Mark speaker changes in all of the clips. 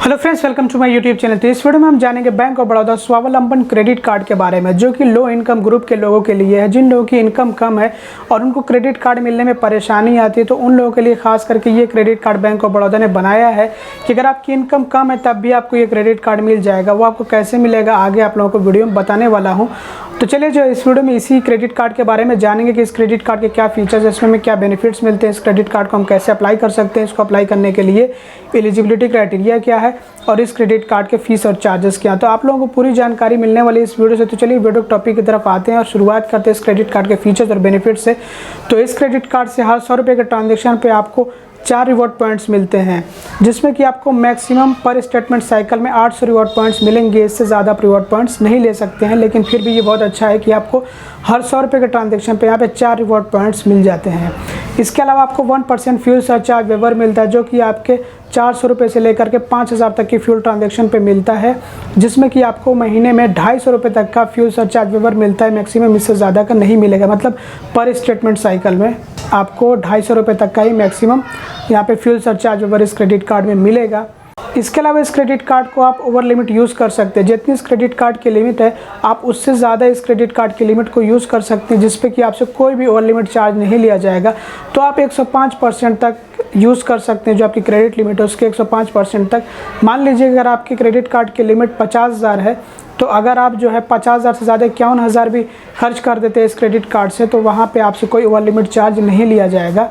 Speaker 1: Hello friends, welcome to my YouTube channel. तो इस video में हम जानेंगे बैंक ऑफ बड़ौदा स्वावलंबन क्रेडिट कार्ड के बारे में, जो कि लो इनकम ग्रुप के लोगों के लिए है। जिन लोगों की इनकम कम है और उनको क्रेडिट कार्ड मिलने में परेशानी आती है, तो उन लोगों के लिए खास करके ये credit card bank of Baroda ने बनाया है कि अगर आपकी इनकम कम है तब भी आपको ये क्रेडिट कार्ड मिल जाएगा। वो आपको कैसे मिलेगा आगे आप लोगों को वीडियो में बताने वाला हूँ। तो चलिए जो इस वीडियो में इसी क्रेडिट कार्ड के बारे में जानेंगे कि इस क्रेडिट कार्ड के क्या फीचर्स है, इसमें क्या बेनिफिट्स मिलते हैं, इस क्रेडिट कार्ड को हम कैसे अप्लाई कर सकते हैं, इसको अप्लाई करने के लिए एलिजिबिलिटी क्राइटेरिया क्या है और इस क्रेडिट कार्ड के फीस और चार्जेस क्या हैं। तो आप लोगों को पूरी जानकारी मिलने वाली इस वीडियो से। तो चलिए वीडियो टॉपिक की तरफ आते हैं और शुरुआत करते हैं इस क्रेडिट कार्ड के फीचर्स और बेनिफिट से। तो इस क्रेडिट कार्ड से हर 100 रुपये के ट्रांजेक्शन पे आपको 4 रिवॉर्ड पॉइंट्स मिलते हैं, जिसमें कि आपको मैक्सिमम पर स्टेटमेंट साइकिल में 800 रिवॉर्ड पॉइंट्स मिलेंगे। इससे ज़्यादा आप रिवॉर्ड पॉइंट्स नहीं ले सकते हैं, लेकिन फिर भी ये बहुत अच्छा है कि आपको हर 100 रुपये के ट्रांजेक्शन पे यहाँ पे 4 रिवॉर्ड पॉइंट्स मिल जाते हैं। इसके अलावा आपको 1% फ्यूल सरचार्ज वेवर मिलता है, जो कि आपके 400 रुपये से लेकर के 5000 तक की फ्यूल ट्रांजेक्शन पे मिलता है, जिसमें कि आपको महीने में 250 रुपये तक का फ्यूल सरचार्ज वेवर मिलता है। मैक्सिमम इससे ज़्यादा का नहीं मिलेगा, मतलब पर स्टेटमेंट साइकिल में आपको 250 रुपये तक का ही मैक्सिमम यहाँ पे फ्यूल सरचार्ज वेवर इस क्रेडिट कार्ड में मिलेगा। इसके अलावा इस क्रेडिट कार्ड को आप ओवर लिमिट यूज़ कर सकते हैं। जितनी इस क्रेडिट कार्ड की लिमिट है आप उससे ज़्यादा इस क्रेडिट कार्ड की लिमिट को यूज़ कर सकते हैं, जिस पे कि आपसे कोई भी ओवर लिमिट चार्ज नहीं लिया जाएगा। तो आप 105% तक यूज़ कर सकते हैं। जो आपकी क्रेडिट लिमिट है उसके 105% तक। मान लीजिए अगर आपकी क्रेडिट कार्ड की लिमिट 50,000 है, तो अगर आप जो है 50,000 से ज़्यादा 51,000 भी खर्च कर देते हैं इस क्रेडिट कार्ड से, तो वहाँ पे आपसे कोई ओवर लिमिट चार्ज नहीं लिया जाएगा,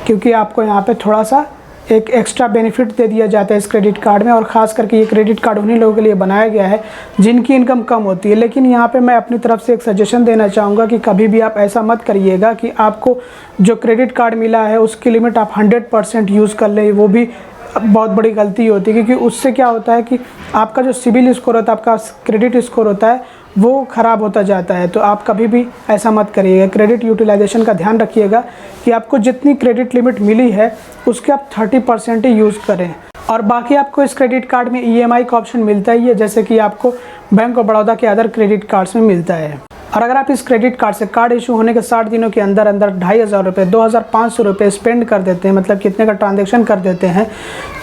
Speaker 1: क्योंकि आपको यहाँ पे थोड़ा सा एक एक्स्ट्रा बेनिफिट दे दिया जाता है इस क्रेडिट कार्ड में। और ख़ास करके ये क्रेडिट कार्ड उन्हीं लोगों के लिए बनाया गया है जिनकी इनकम कम होती है। लेकिन यहाँ पे मैं अपनी तरफ से एक सजेशन देना चाहूँगा कि कभी भी आप ऐसा मत करिएगा कि आपको जो क्रेडिट कार्ड मिला है उसकी लिमिट आप 100% यूज़ कर लें। वो भी बहुत बड़ी गलती होती है, क्योंकि उससे क्या होता है कि आपका जो सिबिल स्कोर होता है, आपका क्रेडिट स्कोर होता है, वो ख़राब होता जाता है। तो आप कभी भी ऐसा मत करिएगा। क्रेडिट यूटिलाइजेशन का ध्यान रखिएगा कि आपको जितनी क्रेडिट लिमिट मिली है उसके आप 30% ही यूज़ करें। और बाकी आपको इस क्रेडिट कार्ड में EMI का ऑप्शन मिलता ही है, जैसे कि आपको बैंक ऑफ बड़ौदा के अदर क्रेडिट कार्ड्स में मिलता है। और अगर आप इस क्रेडिट कार्ड से कार्ड इशू होने के 60 दिनों के अंदर अंदर 2,500 रुपये 2,500 रुपये स्पेंड कर देते हैं, मतलब कितने का ट्रांजैक्शन कर देते हैं,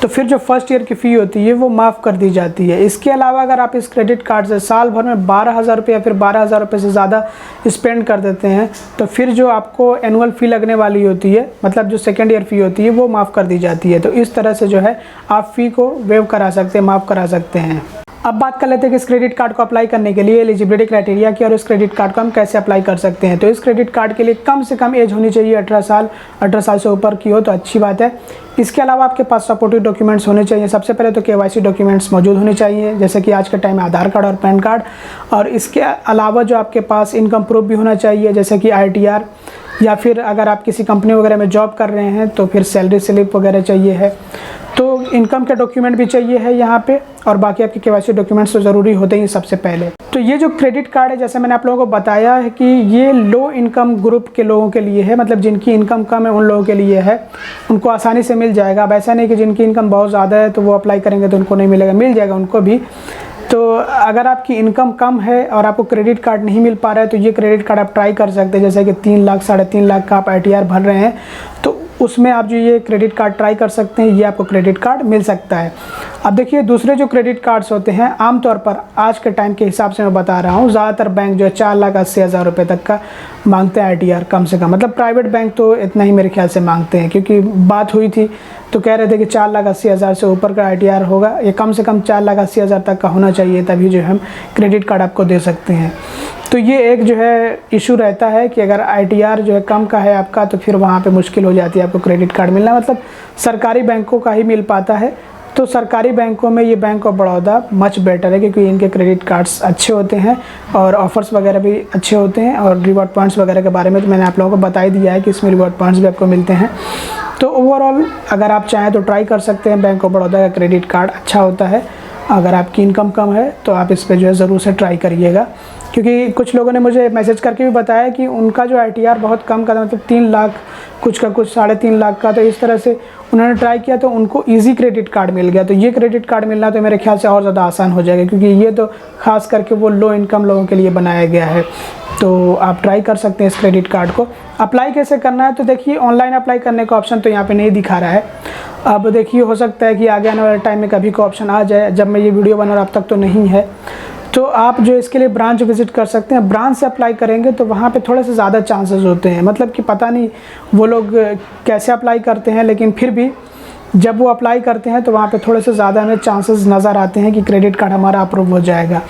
Speaker 1: तो फिर जो फर्स्ट ईयर की फ़ी होती है वो माफ़ कर दी जाती है। इसके अलावा अगर आप इस क्रेडिट कार्ड से साल भर में 12,000 रुपये या फिर 12,000 रुपये से ज़्यादा स्पेंड कर देते हैं, तो फिर जो आपको एनुअल फ़ी लगने वाली होती है, मतलब जो सेकेंड ईयर फ़ी होती है, वो माफ़ कर दी जाती है। तो इस तरह से जो है आप फ़ी को वेव करा सकते हैं, माफ़ करा सकते हैं। अब बात कर लेते हैं कि इस क्रेडिट कार्ड को अप्लाई करने के लिए एलिजिबिलिटी क्राइटेरिया की और इस क्रेडिट कार्ड को हम कैसे अप्लाई कर सकते हैं। तो इस क्रेडिट कार्ड के लिए कम से कम एज होनी चाहिए 18 साल। 18 साल से ऊपर की हो तो अच्छी बात है। इसके अलावा आपके पास सपोर्टिव डॉक्यूमेंट्स होने चाहिए। सबसे पहले तो KYC डॉक्यूमेंट्स मौजूद होने चाहिए, जैसे कि आज के टाइम में आधार कार्ड और पैन कार्ड। और इसके अलावा जो आपके पास इनकम प्रूफ भी होना चाहिए, जैसे कि ITR, या फिर अगर आप किसी कंपनी वगैरह में जॉब कर रहे हैं तो फिर सैलरी स्लिप वगैरह चाहिए है। तो इनकम के डॉक्यूमेंट भी चाहिए है यहाँ पे, और बाकी आपके KYC डॉक्यूमेंट्स तो ज़रूरी होते ही सबसे पहले। तो ये जो क्रेडिट कार्ड है, जैसे मैंने आप लोगों को बताया है कि ये लो इनकम ग्रुप के लोगों के लिए है, मतलब जिनकी इनकम कम है उन लोगों के लिए है। उनको आसानी से मिल जाएगा। अब ऐसा नहीं कि जिनकी इनकम बहुत ज़्यादा है तो वो अप्लाई करेंगे तो उनको नहीं मिलेगा, मिल जाएगा उनको भी। तो अगर आपकी इनकम कम है और आपको क्रेडिट कार्ड नहीं मिल पा रहा है, तो ये क्रेडिट कार्ड आप ट्राई कर सकते हैं। जैसे कि 3 लाख 3.5 लाख का आप ITR भर रहे हैं, तो उसमें आप जो ये क्रेडिट कार्ड ट्राई कर सकते हैं, ये आपको क्रेडिट कार्ड मिल सकता है। अब देखिए दूसरे जो क्रेडिट कार्ड्स होते हैं, आमतौर पर आज के टाइम के हिसाब से मैं बता रहा हूँ, ज़्यादातर बैंक जो है 4,80,000 रुपये तक का मांगते हैं ITR कम से कम। मतलब प्राइवेट बैंक तो इतना ही मेरे ख्याल से मांगते हैं, क्योंकि बात हुई थी तो कह रहे थे कि 4,80,000 से ऊपर का ITR होगा, ये कम से कम 4,80,000 तक का होना चाहिए, तभी जो हम क्रेडिट कार्ड आपको दे सकते हैं। तो ये एक जो है इशू रहता है कि अगर ITR जो है कम का है आपका, तो फिर वहाँ पे मुश्किल हो जाती है आपको क्रेडिट कार्ड मिलना। मतलब सरकारी बैंकों का ही मिल पाता है। तो सरकारी बैंकों में ये bank of Baroda much better है, क्योंकि इनके क्रेडिट कार्ड्स अच्छे होते हैं और ऑफर्स वगैरह भी अच्छे होते हैं। और रिवॉर्ड पॉइंट्स वगैरह के बारे में तो मैंने आप लोगों को बता ही दिया है कि इसमें रिवॉर्ड पॉइंट्स भी आपको मिलते हैं। तो ओवरऑल अगर आप चाहें तो ट्राई कर सकते हैं। बैंक ऑफ बड़ौदा का क्रेडिट कार्ड अच्छा होता है। अगर आपकी इनकम कम है तो आप इस पर जो है ज़रूर से ट्राई करिएगा, क्योंकि कुछ लोगों ने मुझे मैसेज करके भी बताया कि उनका जो ITR बहुत कम का था, मतलब 3 लाख कुछ का कुछ 3.5 लाख का। तो इस तरह से उन्होंने ट्राई किया तो उनको इजी क्रेडिट कार्ड मिल गया। तो ये क्रेडिट कार्ड मिलना तो मेरे ख्याल से और ज़्यादा आसान हो जाएगा, क्योंकि ये तो ख़ास करके वो लो इनकम लोगों के लिए बनाया गया है। तो आप ट्राई कर सकते हैं इस क्रेडिट कार्ड को। अप्लाई कैसे करना है, तो देखिए ऑनलाइन अप्लाई करने का ऑप्शन तो यहाँ पे नहीं दिखा रहा है। अब देखिए हो सकता है कि आगे आने वाले टाइम में कभी को ऑप्शन आ जाए, जब मैं ये वीडियो बना रहा अब तक तो नहीं है। तो आप जो इसके लिए ब्रांच विज़िट कर सकते हैं। ब्रांच से अप्लाई करेंगे तो वहाँ पे थोड़े से ज़्यादा चांसेस होते हैं, मतलब कि पता नहीं वो लोग कैसे अप्लाई करते हैं, लेकिन फिर भी जब वो अप्लाई करते हैं तो वहाँ पे थोड़े से ज़्यादा हमें चांसेस नज़र आते हैं कि क्रेडिट कार्ड हमारा अप्रूव हो जाएगा।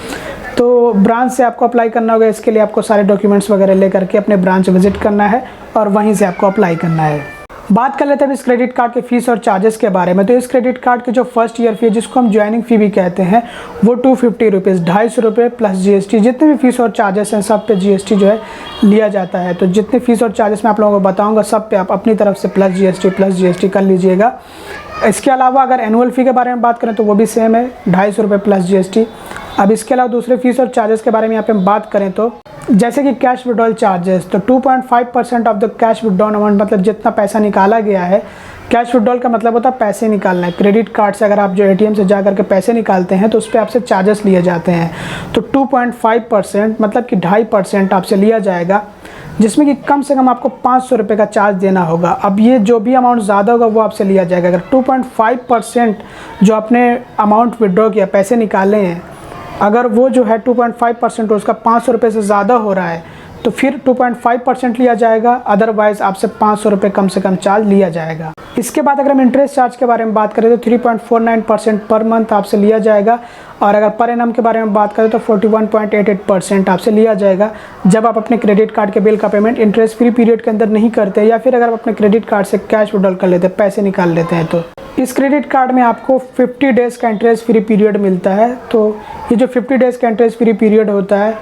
Speaker 1: तो ब्रांच से आपको अप्लाई करना होगा। इसके लिए आपको सारे डॉक्यूमेंट्स वगैरह लेकर के अपने ब्रांच विज़िट करना है और वहीं से आपको अप्लाई करना है। बात कर लेते हैं इस क्रेडिट कार्ड के फ़ीस और चार्जेस के बारे में। तो इस क्रेडिट कार्ड की जो फर्स्ट ईयर फ़ी है, जिसको हम ज्वाइनिंग फ़ी भी कहते हैं, वो 250 रुपीज़, 250 रुपये प्लस GST। जितने भी फ़ीस और चार्जेस हैं सब पे GST जो है लिया जाता है। तो जितने फ़ीस और चार्जेस मैं आप लोगों को बताऊंगा सब पे आप अपनी तरफ से प्लस GST कर लीजिएगा। इसके अलावा अगर एनुअल फ़ी के बारे में बात करें तो वो भी सेम है, 250 रुपये प्लस GST। अब इसके अलावा दूसरे फ़ीस और चार्जेस के बारे में यहाँ पे हम बात करें तो जैसे कि कैश विड्रॉल चार्जेस, तो 2.5% of the cash withdrawal amount, मतलब जितना पैसा निकाला गया है। कैश विड्रॉल का मतलब होता है पैसे निकालना है। क्रेडिट कार्ड से अगर आप जो ATM से जा करके पैसे निकालते हैं तो उस पर आपसे चार्जेस लिए जाते हैं। तो 2.5% मतलब कि 2.5% आपसे लिया जाएगा, जिसमें कि कम से कम आपको 500 रुपये का चार्ज देना होगा। अब ये जो भी अमाउंट ज़्यादा होगा वो आपसे लिया जाएगा। अगर 2.5% जो आपने अमाउंट विड्रॉ किया, पैसे निकाले हैं, अगर वो जो है 2.5% उसका 500 रुपये से ज़्यादा हो रहा है तो फिर 2.5% लिया जाएगा, अदरवाइज़ आपसे 500 रुपये कम से कम चार्ज लिया जाएगा। इसके बाद अगर हम इंटरेस्ट चार्ज के बारे में बात करें तो 3.49% पर मंथ आपसे लिया जाएगा। और अगर पर एनम के बारे में बात करें तो 41.88% आपसे लिया जाएगा जब आप अपने क्रेडिट कार्ड के बिल का पेमेंट इंटरेस्ट फ्री पीरियड के अंदर नहीं करते, या फिर अगर आप अपने क्रेडिट कार्ड से कैश विड्रॉल कर लेते हैं, पैसे निकाल लेते हैं। तो इस क्रेडिट कार्ड में आपको 50 डेज़ का इंटरेस्ट फ्री पीरियड मिलता है। तो ये जो 50 डेज़ का इंटरेस्ट फ्री पीरियड होता है,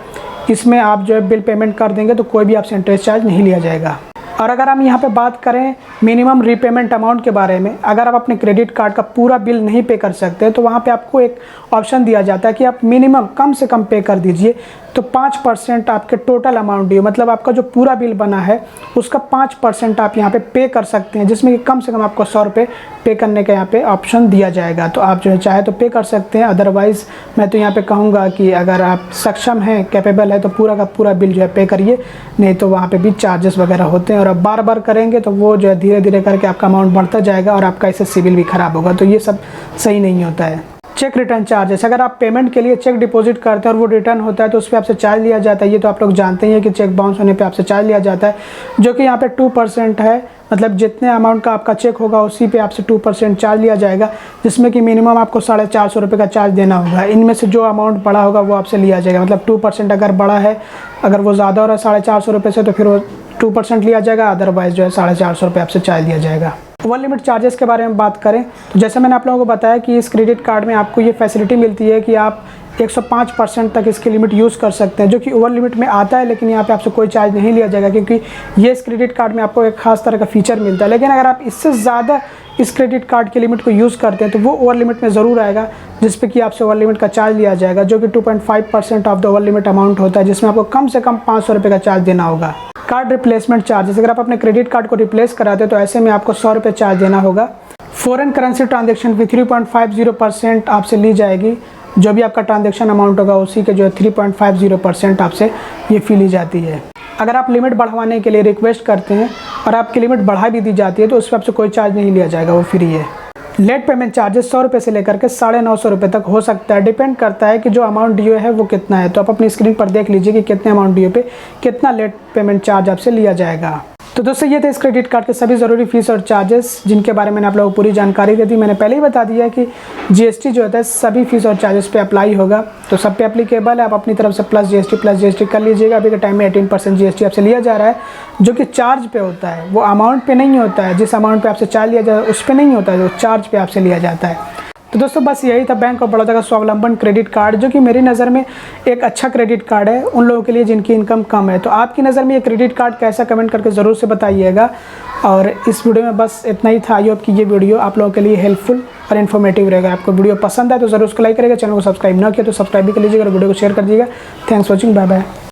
Speaker 1: इसमें आप जो है बिल पेमेंट कर देंगे तो कोई भी आपसे इंटरेस्ट चार्ज नहीं लिया जाएगा। और अगर हम यहाँ पे बात करें मिनिमम रीपेमेंट अमाउंट के बारे में, अगर आप अपने क्रेडिट कार्ड का पूरा बिल नहीं पे कर सकते तो वहाँ पे आपको एक ऑप्शन दिया जाता है कि आप मिनिमम कम से कम पे कर दीजिए। तो 5% आपके टोटल अमाउंट ड्यू, मतलब आपका जो पूरा बिल बना है उसका 5% आप यहाँ पे कर सकते हैं, जिसमें कि कम से कम आपको 100 रुपये पे करने का यहाँ पे ऑप्शन दिया जाएगा। तो आप जो है चाहे तो पे कर सकते हैं, अदरवाइज़ मैं तो यहाँ पे कहूँगा कि अगर आप सक्षम हैं, कैपेबल है, तो पूरा का पूरा बिल जो है पे करिए, नहीं तो वहाँ पे भी चार्जेस वगैरह होते हैं। और आप बार बार करेंगे तो वो जो है धीरे धीरे करके आपका अमाउंट बढ़ता जाएगा और आपका इससे सिविल भी ख़राब होगा। तो ये सब सही नहीं होता है। चेक रिटर्न चार्जेस, अगर आप पेमेंट के लिए चेक डिपॉजिट करते हैं और वो रिटर्न होता है तो उस पर आपसे चार्ज लिया जाता है। ये तो आप लोग जानते ही हैं कि चेक बाउंस होने पे आपसे चार्ज लिया जाता है, जो कि यहाँ पे 2% है। मतलब जितने अमाउंट का आपका चेक होगा उसी पे आपसे 2% चार्ज लिया जाएगा, जिसमें कि मिनिमम आपको 450 रुपये का चार्ज देना होगा। इनमें से जो अमाउंट बड़ा होगा वो आपसे लिया जाएगा। मतलब 2% अगर बड़ा है, अगर वो ज़्यादा हो रहा है 450 रुपये से, तो फिर वो 2% लिया जाएगा, अदरवाइज़ जो है 450 रुपये आपसे चार्ज लिया जाएगा। ओवर लिमिट चार्जेस के बारे में बात करें तो जैसे मैंने आप लोगों को बताया कि इस क्रेडिट कार्ड में आपको ये फैसिलिटी मिलती है कि आप 105% तक इसकी लिमिट यूज़ कर सकते हैं, जो कि ओवर लिमिट में आता है। लेकिन यहाँ पे आपसे कोई चार्ज नहीं लिया जाएगा, क्योंकि ये इस क्रेडिट कार्ड में आपको एक खास तरह का फीचर मिलता है। लेकिन अगर आप इससे ज़्यादा इस क्रेडिट कार्ड की लिमिट को यूज़ करते हैं तो वो ओवर लिमिट में ज़रूर आएगा, जिस पे कि आपसे ओवर लिमिट का चार्ज लिया जाएगा, जो कि 2.5% of the over limit amount होता है, जिसमें आपको कम से कम 500 रुपये का चार्ज देना होगा। कार्ड रिप्लेसमेंट चार्जेस, अगर आप अपने क्रेडिट कार्ड को रिप्लेस कराते हैं तो ऐसे में आपको 100 रुपये चार्ज देना होगा। फॉरेन करेंसी ट्रांजेक्शन फी 3.50% आपसे ली जाएगी। जो भी आपका ट्रांजैक्शन अमाउंट होगा उसी के जो है 3.50% आपसे ये फ़ी ली जाती है। अगर आप लिमिट बढ़वाने के लिए रिक्वेस्ट करते हैं और आपकी लिमिट बढ़ा भी दी जाती है तो उस पर आपसे कोई चार्ज नहीं लिया जाएगा, वो फ्री है। लेट पेमेंट चार्जेस 100 रुपये से लेकर के 950 रुपये तक हो सकता है, डिपेंड करता है कि जो अमाउंट ड्यू है वो कितना है। तो आप अपनी स्क्रीन पर देख लीजिए कि कितने अमाउंट ड्यू पे कितना लेट पेमेंट चार्ज आपसे लिया जाएगा। तो दोस्तों ये थे इस क्रेडिट कार्ड के सभी ज़रूरी फीस और चार्जेस, जिनके बारे में मैंने आप लोगों को पूरी जानकारी दे दी। मैंने पहले ही बता दिया कि GST जो होता है सभी फीस और चार्जेस पे अप्लाई होगा, तो सब पे एप्लीकेबल है। आप अपनी तरफ से प्लस GST कर लीजिएगा। अभी के टाइम में 18% GST आपसे लिया जा रहा है, जो कि चार्ज पे होता है, वो अमाउंट पे नहीं होता है। जिस अमाउंट पे आपसे चार्ज लिया जाता है उस पर नहीं होता है, जो चार्ज पे आपसे लिया जाता है। तो दोस्तों बस यही था बैंक ऑफ बड़ौदा का स्वावलंबन क्रेडिट कार्ड, जो कि मेरी नज़र में एक अच्छा क्रेडिट कार्ड है उन लोगों के लिए जिनकी इनकम कम है। तो आपकी नज़र में ये क्रेडिट कार्ड कैसा, कमेंट करके ज़रूर से बताइएगा। और इस वीडियो में बस इतना ही था। आई होप कि ये वीडियो आप लोगों के लिए हेल्पफुल और इन्फॉर्मेटिव रहेगा। आपको वीडियो पसंद आए तो ज़रूर उसको लाइक करेगा, चैनल को सब्सक्राइब ना किया तो सब्सक्राइब भी कर लीजिएगा और वीडियो को शेयर कर दीजिएगा। Thanks for watching, bye bye.